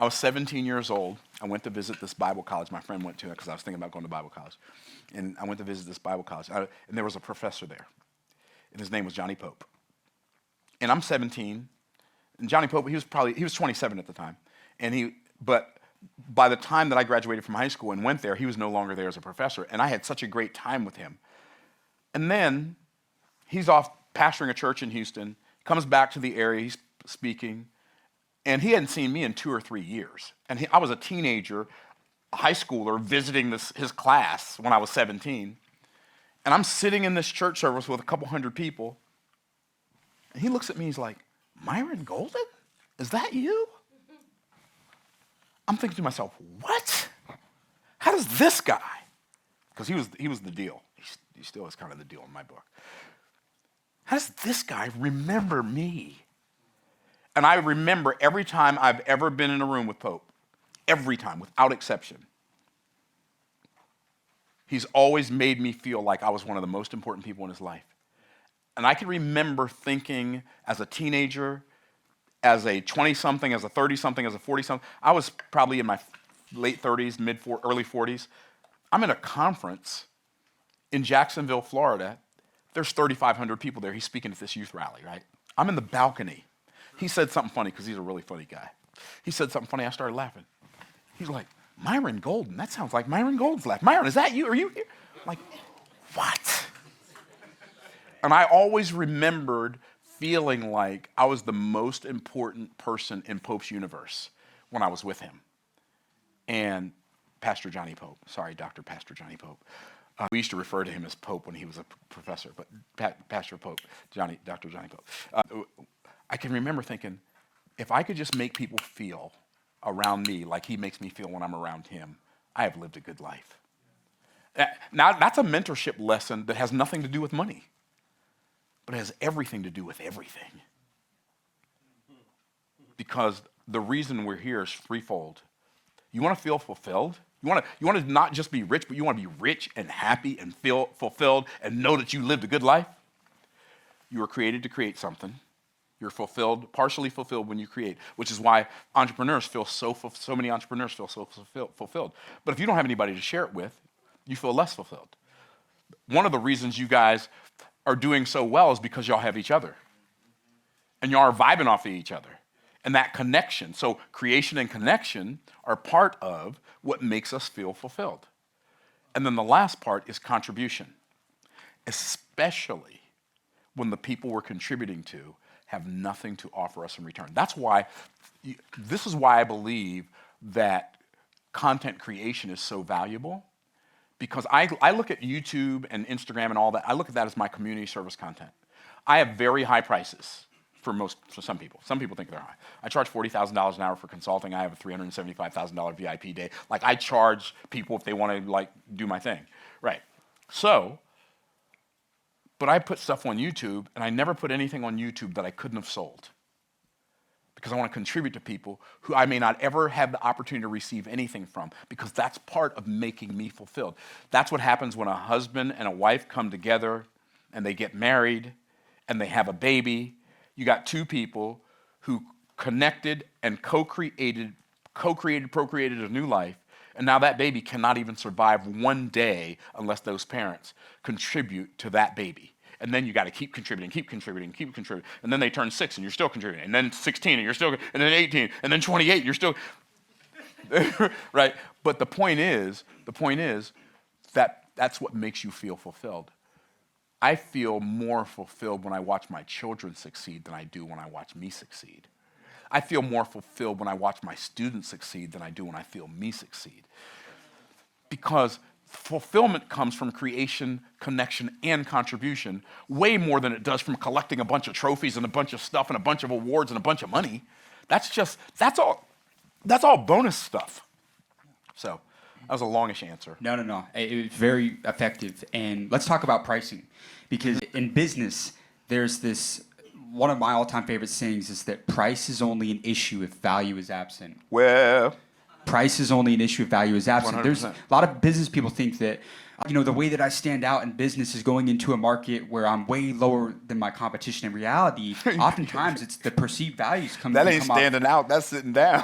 I was 17 years old. I went to visit this Bible college. My friend went to it because I was thinking about going to Bible college. And I went to visit this Bible college. And there was a professor there. And his name was Johnny Pope. And I'm 17. And Johnny Pope, he was 27 at the time. But by the time that I graduated from high school and went there, he was no longer there as a professor. And I had such a great time with him. And then he's off pastoring a church in Houston, comes back to the area, he's speaking. And he hadn't seen me in 2 or 3 years. And I was a teenager, a high schooler, visiting his class when I was 17. And I'm sitting in this church service with a couple hundred people. And he looks at me, he's like, Myron Golden? Is that you? I'm thinking to myself, what? How does this guy, because he was the deal. He still is kind of the deal in my book. How does this guy remember me? And I remember every time I've ever been in a room with Pope, every time, without exception, he's always made me feel like I was one of the most important people in his life. And I can remember thinking as a teenager, as a 20-something, as a 30-something, as a 40-something, I was probably in my late 30s, early 40s. I'm in a conference in Jacksonville, Florida. There's 3,500 people there. He's speaking at this youth rally, right? I'm in the balcony. He said something funny because he's a really funny guy. He said something funny. I started laughing. He's like, Myron Golden? That sounds like Myron Golden's laugh. Myron, is that you? Are you here? I'm like, what? And I always remembered feeling like I was the most important person in Pope's universe when I was with him. And Pastor Johnny Pope. Sorry, Dr. Pastor Johnny Pope. We used to refer to him as Pope when he was a professor, but Pastor Pope, Dr. Johnny Pope. I can remember thinking, if I could just make people feel around me like he makes me feel when I'm around him, I have lived a good life. Now, that's a mentorship lesson that has nothing to do with money, but it has everything to do with everything. Because the reason we're here is threefold. You want to feel fulfilled? You want to not just be rich, but you want to be rich and happy and feel fulfilled and know that you lived a good life? You were created to create something. You're fulfilled, partially fulfilled when you create, which is why entrepreneurs feel so many entrepreneurs feel so fulfilled. But if you don't have anybody to share it with, you feel less fulfilled. One of the reasons you guys are doing so well is because y'all have each other. And y'all are vibing off of each other. And that connection, so creation and connection are part of what makes us feel fulfilled. And then the last part is contribution, especially when the people we're contributing to have nothing to offer us in return. This is why I believe that content creation is so valuable, because I look at YouTube and Instagram and all that, I look at that as my community service content. I have very high prices for some people. Some people think they're high. I charge $40,000 an hour for consulting. I have a $375,000 VIP day. Like, I charge people if they want to do my thing, right? So, but I put stuff on YouTube, and I never put anything on YouTube that I couldn't have sold, because I want to contribute to people who I may not ever have the opportunity to receive anything from, because that's part of making me fulfilled. That's what happens when a husband and a wife come together and they get married and they have a baby. You got two people who connected and procreated a new life, and now that baby cannot even survive one day unless those parents contribute to that baby. And then you got to keep contributing. And then they turn 6 and you're still contributing. And then 16 and you're still, and then 18, and then 28, you're still, right? But the point is that that's what makes you feel fulfilled. I feel more fulfilled when I watch my children succeed than I do when I watch me succeed. I feel more fulfilled when I watch my students succeed than I do when I feel me succeed. Because fulfillment comes from creation, connection, and contribution way more than it does from collecting a bunch of trophies and a bunch of stuff and a bunch of awards and a bunch of money. That's all bonus stuff. So that was a longish answer. No. It was very effective. And let's talk about pricing. Because in business, there's this, one of my all-time favorite sayings is that price is only an issue if value is absent. Well, price is only an issue if value is absent. 100%. There's a lot of business people think that, the way that I stand out in business is going into a market where I'm way lower than my competition. In reality, oftentimes it's the perceived values come. That ain't standing out. That's sitting down.